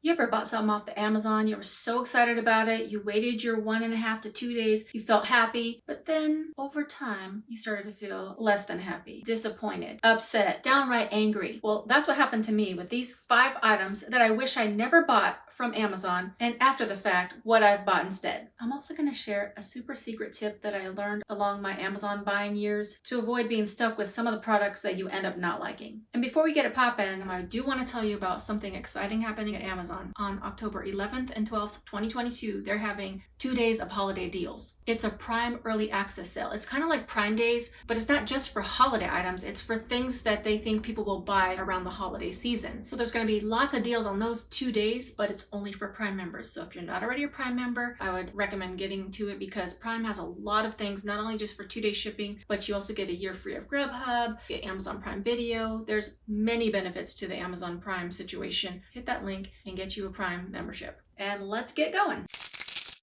You ever bought something off the Amazon? You were so excited about it. You waited your 1.5 to 2 days. You felt happy, but then over time, you started to feel less than happy, disappointed, upset, downright angry. Well, that's what happened to me with these 5 items that I wish I never bought from Amazon, and after the fact, what I've bought instead. I'm also going to share a super secret tip that I learned along my Amazon buying years to avoid being stuck with some of the products that you end up not liking. And before we get it poppin', I do want to tell you about something exciting happening at Amazon. On October 11th and 12th, 2022, they're having 2 days of holiday deals. It's a Prime early access sale. It's kind of like Prime Days, but it's not just for holiday items. It's for things that they think people will buy around the holiday season. So there's going to be lots of deals on those 2 days, but it's only for Prime members. So if you're not already a Prime member, I would recommend getting to it because Prime has a lot of things, not only just for 2-day shipping, but you also get a year free of Grubhub, get Amazon Prime Video. There's many benefits to the Amazon Prime situation. Hit that link and get you a Prime membership. And let's get going.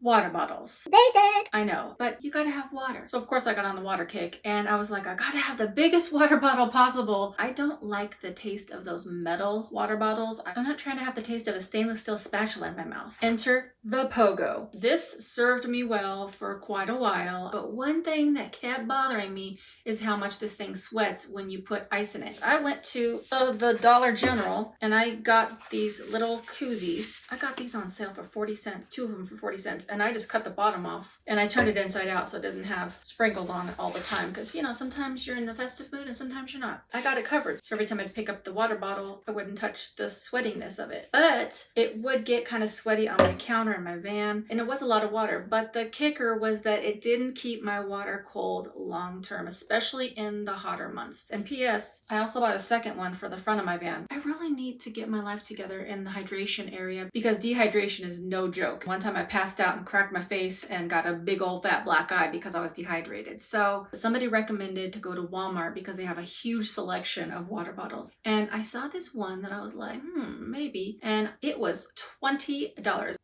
Water bottles. Basic! I know, but you gotta have water. So of course I got on the water kick and I was like, I gotta have the biggest water bottle possible. I don't like the taste of those metal water bottles. I'm not trying to have the taste of a stainless steel spatula in my mouth. Enter the Pogo. This served me well for quite a while, but one thing that kept bothering me is how much this thing sweats when you put ice in it. I went to the Dollar General and I got these little koozies. I got these on sale for 40 cents, 2 of them for 40 cents. And I just cut the bottom off and I turned it inside out so it doesn't have sprinkles on it all the time. Because, you know, sometimes you're in a festive mood and sometimes you're not. I got it covered. So every time I'd pick up the water bottle, I wouldn't touch the sweatiness of it. But it would get kind of sweaty on my counter in my van. And it was a lot of water. But the kicker was that it didn't keep my water cold long term, especially in the hotter months. And P.S. I also bought a second one for the front of my van. I really need to get my life together in the hydration area because dehydration is no joke. One time I passed out and cracked my face and got a big old fat black eye because I was dehydrated. So somebody recommended to go to Walmart because they have a huge selection of water bottles. And I saw this one that I was like, maybe. And it was $20.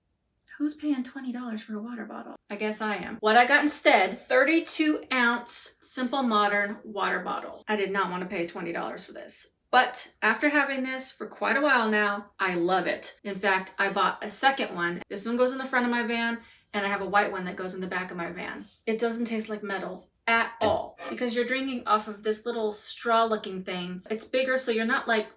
Who's paying $20 for a water bottle? I guess I am. What I got instead, 32-ounce Simple Modern water bottle. I did not want to pay $20 for this. But after having this for quite a while now, I love it. In fact, I bought a second one. This one goes in the front of my van, and I have a white one that goes in the back of my van. It doesn't taste like metal at all because you're drinking off of this little straw-looking thing. It's bigger, so you're not like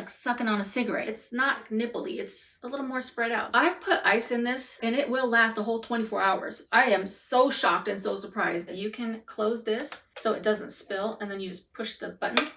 sucking on a cigarette. It's not nipply. It's a little more spread out. I've put ice in this and it will last a whole 24 hours. I am so shocked and so surprised that you can close this so it doesn't spill and then you just push the button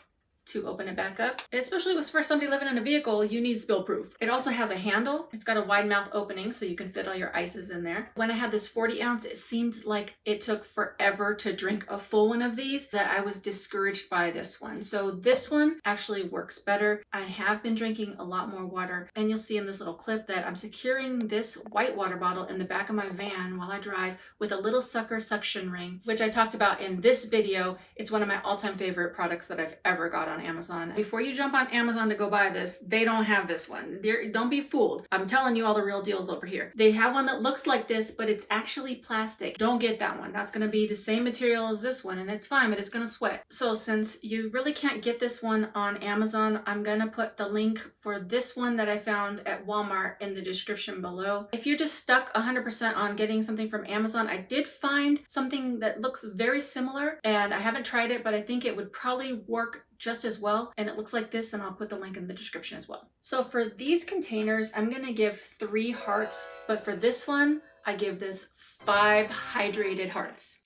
to open it back up. Especially for somebody living in a vehicle, you need spill proof. It also has a handle. It's got a wide mouth opening so you can fit all your ices in there. When I had this 40 ounce, it seemed like it took forever to drink a full one of these, that I was discouraged by this one. So this one actually works better. I have been drinking a lot more water, and you'll see in this little clip that I'm securing this white water bottle in the back of my van while I drive with a little sucker suction ring, which I talked about in this video. It's one of my all-time favorite products that I've ever got on Amazon. Before you jump on Amazon to go buy this, they don't have this one. Don't be fooled. I'm telling you all the real deals over here. They have one that looks like this, but it's actually plastic. Don't get that one. That's going to be the same material as this one, and it's fine, but it's going to sweat. So since you really can't get this one on Amazon, I'm going to put the link for this one that I found at Walmart in the description below. If you're just stuck 100% on getting something from Amazon, I did find something that looks very similar, and I haven't tried it, but I think it would probably work just as well, and it looks like this, and I'll put the link in the description as well. So for these containers, I'm gonna give 3 hearts, but for this one, I give this 5 hydrated hearts.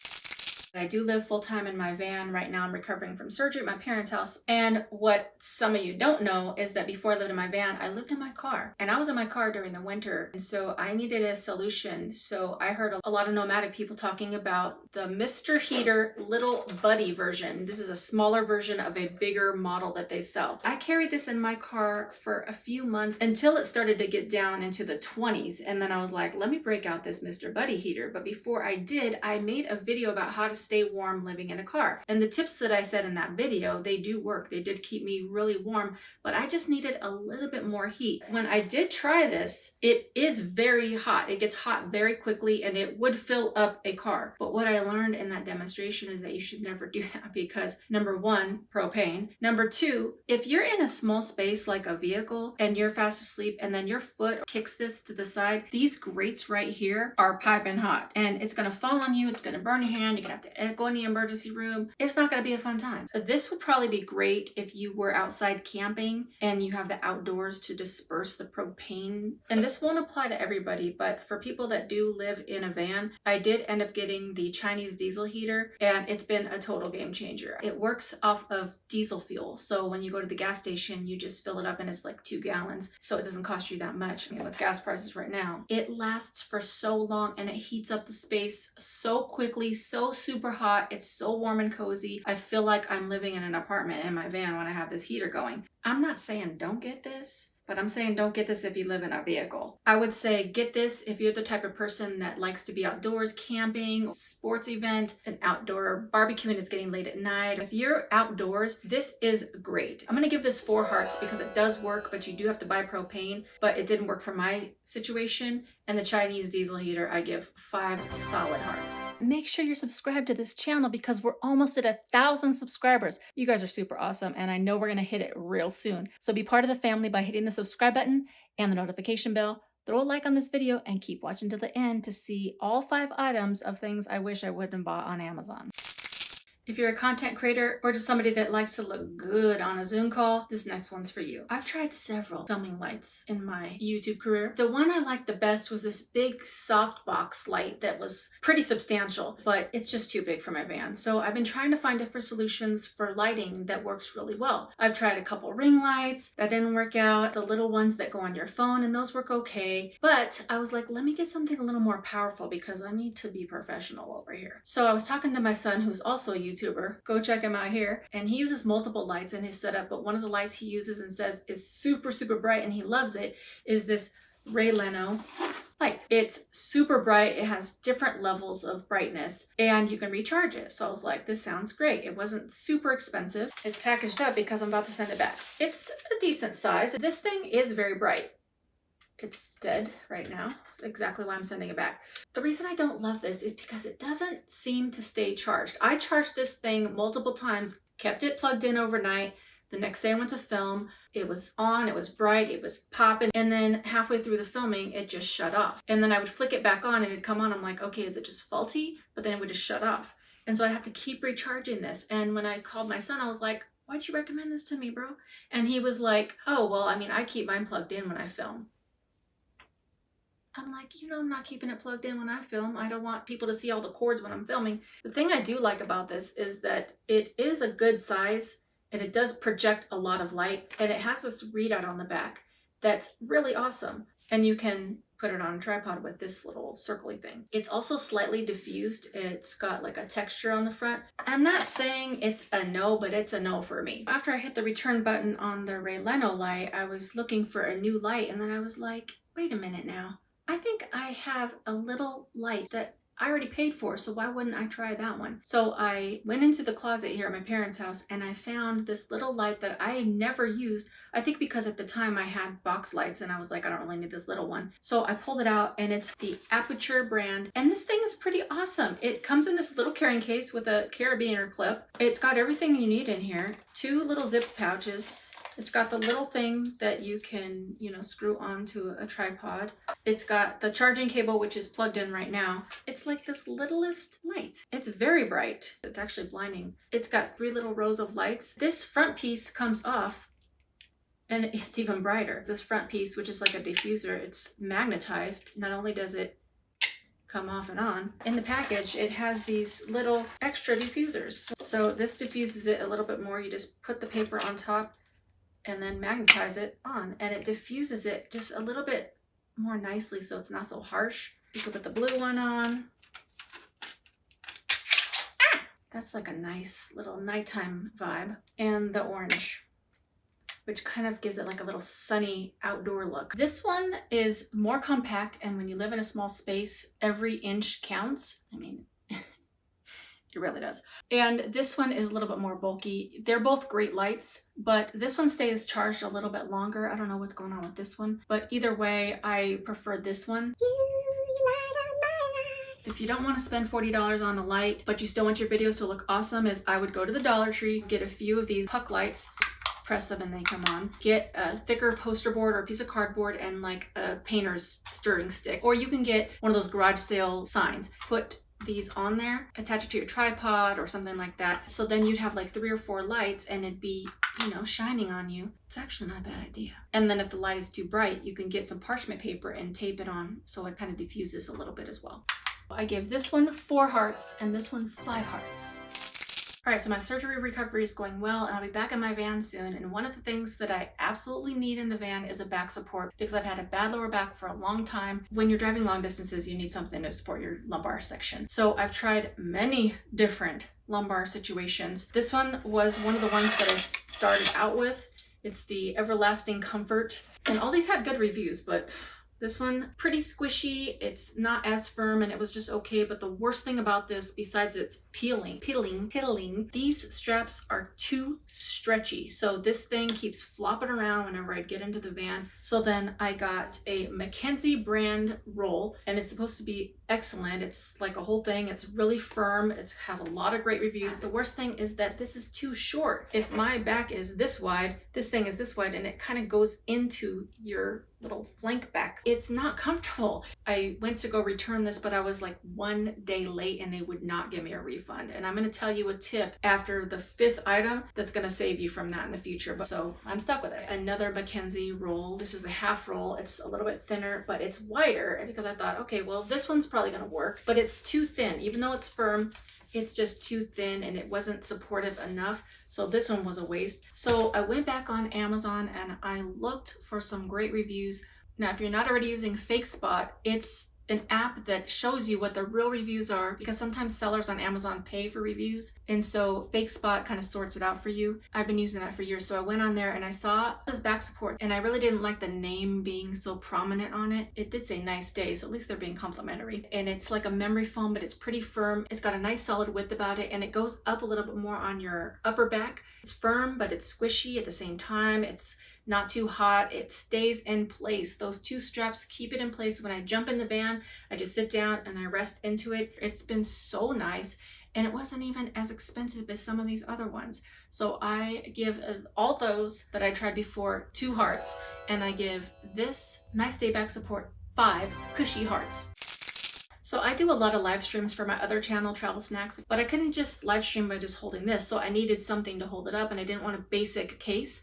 I do live full-time in my van. Right now I'm recovering from surgery at my parents' house. And what some of you don't know is that before I lived in my van, I lived in my car. And I was in my car during the winter. And so I needed a solution. So I heard a lot of nomadic people talking about the Mr. Heater Little Buddy version. This is a smaller version of a bigger model that they sell. I carried this in my car for a few months until it started to get down into the 20s. And then I was like, let me break out this Mr. Buddy heater. But before I did, I made a video about how to stay warm living in a car. And the tips that I said in that video, they do work. They did keep me really warm, but I just needed a little bit more heat. When I did try this, it is very hot. It gets hot very quickly and it would fill up a car. But what I learned in that demonstration is that you should never do that because number one, propane. Number two, if you're in a small space like a vehicle and you're fast asleep and then your foot kicks this to the side, these grates right here are piping hot and it's gonna fall on you, it's gonna burn your hand, you're gonna have to go in the emergency room. It's not gonna be a fun time. This would probably be great if you were outside camping and you have the outdoors to disperse the propane. And this won't apply to everybody, but for people that do live in a van, I did end up getting the Chinese diesel heater and it's been a total game changer. It works off of diesel fuel. So when you go to the gas station, you just fill it up and it's like 2 gallons. So it doesn't cost you that much. I mean, with gas prices right now, it lasts for so long and it heats up the space so quickly, so super hot. It's so warm and cozy. I feel like I'm living in an apartment in my van when I have this heater going. I'm not saying don't get this, but I'm saying don't get this if you live in a vehicle. I would say get this if you're the type of person that likes to be outdoors, camping, sports event, an outdoor barbecue and it's getting late at night. If you're outdoors, this is great. I'm gonna give this 4 hearts because it does work, but you do have to buy propane, but it didn't work for my situation. And the Chinese diesel heater, I give 5 solid hearts. Make sure you're subscribed to this channel because we're almost at 1,000 subscribers. You guys are super awesome and I know we're gonna hit it real soon. So be part of the family by hitting the subscribe button and the notification bell. Throw a like on this video and keep watching to the end to see all 5 items of things I wish I wouldn't have bought on Amazon. If you're a content creator or just somebody that likes to look good on a Zoom call, this next one's for you. I've tried several filming lights in my YouTube career. The one I liked the best was this big softbox light that was pretty substantial, but it's just too big for my van. So I've been trying to find different solutions for lighting that works really well. I've tried a couple ring lights, that didn't work out, the little ones that go on your phone, and those work okay. But I was like, let me get something a little more powerful because I need to be professional over here. So I was talking to my son, who's also a YouTuber. Go check him out here. And he uses multiple lights in his setup, but one of the lights he uses and says is super, super bright and he loves it is this Ray Leno light. It's super bright. It has different levels of brightness and you can recharge it. So I was like, this sounds great. It wasn't super expensive. It's packaged up because I'm about to send it back. It's a decent size. This thing is very bright. It's dead right now. That's exactly why I'm sending it back. The reason I don't love this is because it doesn't seem to stay charged. I charged this thing multiple times, kept it plugged in overnight. The next day I went to film. It was on, it was bright, it was popping. And then halfway through the filming, it just shut off. And then I would flick it back on and it'd come on. I'm like, okay, is it just faulty? But then it would just shut off. And so I'd have to keep recharging this. And when I called my son, I was like, why'd you recommend this to me, bro? And he was like, oh, well, I mean, I keep mine plugged in when I film. I'm like, you know, I'm not keeping it plugged in when I film. I don't want people to see all the cords when I'm filming. The thing I do like about this is that it is a good size and it does project a lot of light and it has this readout on the back that's really awesome. And you can put it on a tripod with this little circly thing. It's also slightly diffused. It's got like a texture on the front. I'm not saying it's a no, but it's a no for me. After I hit the return button on the Ray Leno light, I was looking for a new light and then I was like, wait a minute now. I think I have a little light that I already paid for, so why wouldn't I try that one? So I went into the closet here at my parents' house and I found this little light that I never used. I think because at the time I had box lights and I was like, I don't really need this little one. So I pulled it out and it's the Aperture brand. And this thing is pretty awesome. It comes in this little carrying case with a carabiner clip. It's got everything you need in here. 2 little zip pouches. It's got the little thing that you can, you know, screw onto a tripod. It's got the charging cable, which is plugged in right now. It's like this littlest light. It's very bright. It's actually blinding. It's got 3 little rows of lights. This front piece comes off and it's even brighter. This front piece, which is like a diffuser, it's magnetized. Not only does it come off and on, in the package, it has these little extra diffusers. So this diffuses it a little bit more. You just put the paper on top and then magnetize it on and it diffuses it just a little bit more nicely so it's not so harsh. You can put the blue one on. That's like a nice little nighttime vibe. And the orange, which kind of gives it like a little sunny outdoor look. This one is more compact and when you live in a small space, every inch counts. I mean, It really does. And this one is a little bit more bulky. They're both great lights, but this one stays charged a little bit longer. I don't know what's going on with this one, but either way, I prefer this one. If you don't want to spend $40 on a light, but you still want your videos to look awesome, is I would go to the Dollar Tree, get a few of these puck lights, press them and they come on. Get a thicker poster board or a piece of cardboard and like a painter's stirring stick. Or you can get one of those garage sale signs. Put these on there, attach it to your tripod or something like that. So then you'd have like 3 or 4 lights and it'd be, you know, shining on you. It's actually not a bad idea. And then if the light is too bright, you can get some parchment paper and tape it on so it kind of diffuses a little bit as well. I give this one 4 hearts and this one 5 hearts. Alright, so my surgery recovery is going well and I'll be back in my van soon, and one of the things that I absolutely need in the van is a back support because I've had a bad lower back for a long time. When you're driving long distances, you need something to support your lumbar section. So I've tried many different lumbar situations. This one was one of the ones that I started out with. It's the Everlasting Comfort, and all these had good reviews, but this one, pretty squishy, it's not as firm, and it was just okay, but the worst thing about this, besides it's peeling, these straps are too stretchy. So this thing keeps flopping around whenever I get into the van. So then I got a Mackenzie brand roll, and it's supposed to be excellent. It's like a whole thing. It's really firm. It has a lot of great reviews. The worst thing is that this is too short. If my back is this wide, this thing is this wide, and it kind of goes into your little flank back. It's not comfortable. I went to go return this, but I was like 1 day late and they would not give me a refund. And I'm going to tell you a tip after the 5th item that's going to save you from that in the future. But so I'm stuck with it. Another Mackenzie roll. This is a half roll. It's a little bit thinner, but it's wider because I thought, okay, well, this one's probably going to work, but it's too thin. Even though it's firm, it's just too thin and it wasn't supportive enough. So this one was a waste. So I went back on Amazon and I looked for some great reviews. Now, if you're not already using FakeSpot, it's an app that shows you what the real reviews are, because sometimes sellers on Amazon pay for reviews. And so FakeSpot kind of sorts it out for you. I've been using that for years. So I went on there and I saw this back support and I really didn't like the name being so prominent on it. It did say nice day, so at least they're being complimentary. And it's like a memory foam, but it's pretty firm. It's got a nice solid width about it and it goes up a little bit more on your upper back. It's firm, but it's squishy at the same time. It's not too hot. It stays in place. Those 2 straps keep it in place. When I jump in the van, I just sit down and I rest into it. It's been so nice, and it wasn't even as expensive as some of these other ones. So I give all those that I tried before 2 hearts, and I give this Nice Day Back Support 5 cushy hearts. So I do a lot of live streams for my other channel, Travel Snacks, but I couldn't just live stream by just holding this. So I needed something to hold it up, and I didn't want a basic case.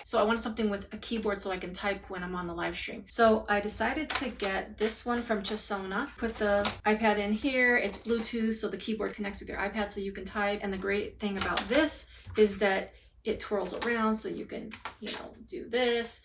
So I wanted something with a keyboard so I can type when I'm on the live stream. So I decided to get this one from Chisona. Put the iPad in here. It's Bluetooth, so the keyboard connects with your iPad so you can type. And the great thing about this is that it twirls around so you can, you know, do this,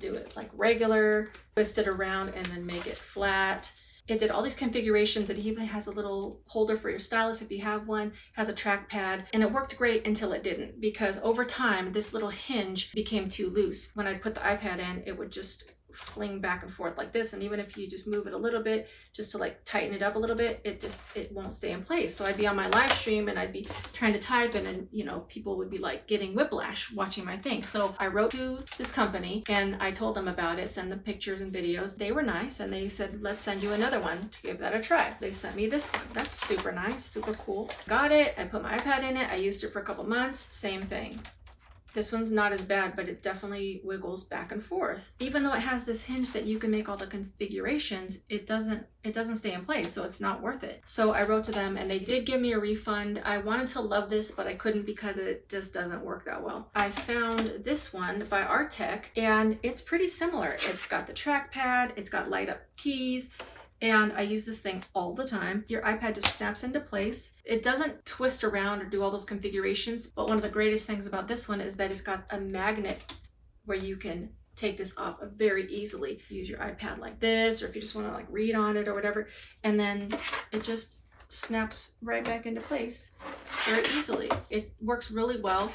do it like regular, twist it around, and then make it flat. It did all these configurations. It even has a little holder for your stylus if you have one, has a trackpad, and it worked great until it didn't, because over time this little hinge became too loose. When I put the iPad in, it would just fling back and forth like this, and even if you just move it a little bit just to like tighten it up a little bit, it won't stay in place. So I'd be on my live stream and I'd be trying to type, and then, you know, people would be like getting whiplash watching my thing. So I wrote to this company and I told them about it, send them pictures and videos. They were nice and they said, let's send you another one to give that a try. They sent me this one. That's super nice, super cool. Got it. I put my iPad in it. I used it for a couple months. Same thing. This one's not as bad, but it definitely wiggles back and forth. Even though it has this hinge that you can make all the configurations, it doesn't stay in place, so it's not worth it. So I wrote to them and they did give me a refund. I wanted to love this, but I couldn't because it just doesn't work that well. I found this one by Artec and it's pretty similar. It's got the trackpad, it's got light up keys, and I use this thing all the time. Your iPad just snaps into place. It doesn't twist around or do all those configurations, but one of the greatest things about this one is that it's got a magnet where you can take this off very easily. Use your iPad like this, or if you just want to like read on it or whatever, and then it just snaps right back into place very easily. It works really well.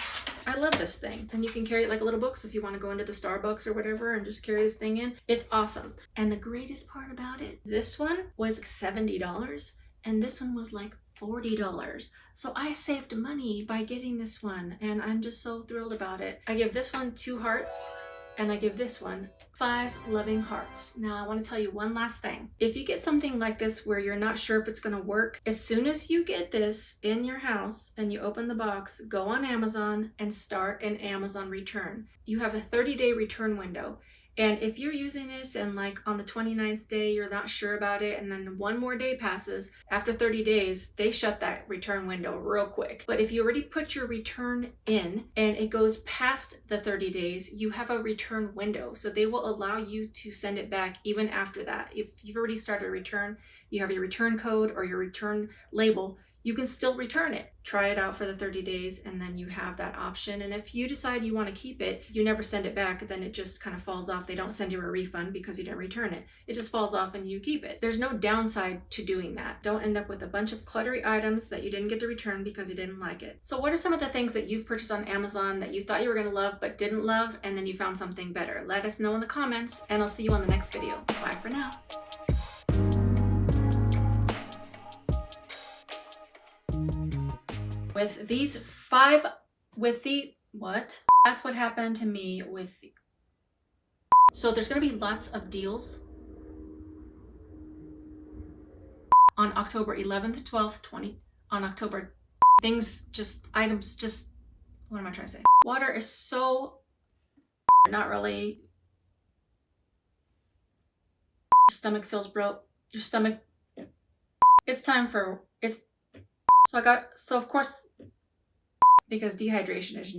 I love this thing. And you can carry it like a little book, so if you want to go into the Starbucks or whatever and just carry this thing in, it's awesome. And the greatest part about it, this one was $70 and this one was like $40. So I saved money by getting this one, and I'm just so thrilled about it. I give this one 2 hearts, and I give this one 5 loving hearts. Now I want to tell you one last thing. If you get something like this where you're not sure if it's going to work, as soon as you get this in your house and you open the box, go on Amazon and start an Amazon return. You have a 30-day return window. And if you're using this and like on the 29th day, you're not sure about it, and then one more day passes, after 30 days, they shut that return window real quick. But if you already put your return in and it goes past the 30 days, you have a return window. So they will allow you to send it back even after that. If you've already started a return, you have your return code or your return label, you can still return it. Try it out for the 30 days and then you have that option. And if you decide you want to keep it, you never send it back, then it just kind of falls off. They don't send you a refund because you didn't return it. It just falls off and you keep it. There's no downside to doing that. Don't end up with a bunch of cluttery items that you didn't get to return because you didn't like it. So what are some of the things that you've purchased on Amazon that you thought you were going to love but didn't love, and then you found something better? Let us know in the comments, and I'll see you on the next video. Bye for now. With these 5, what? That's what happened to me with, so there's going to be lots of deals on October 11th, 12th, on October, items just, what am I trying to say? Water is so, not really, your stomach feels broke, it's time for, so of course, because dehydration is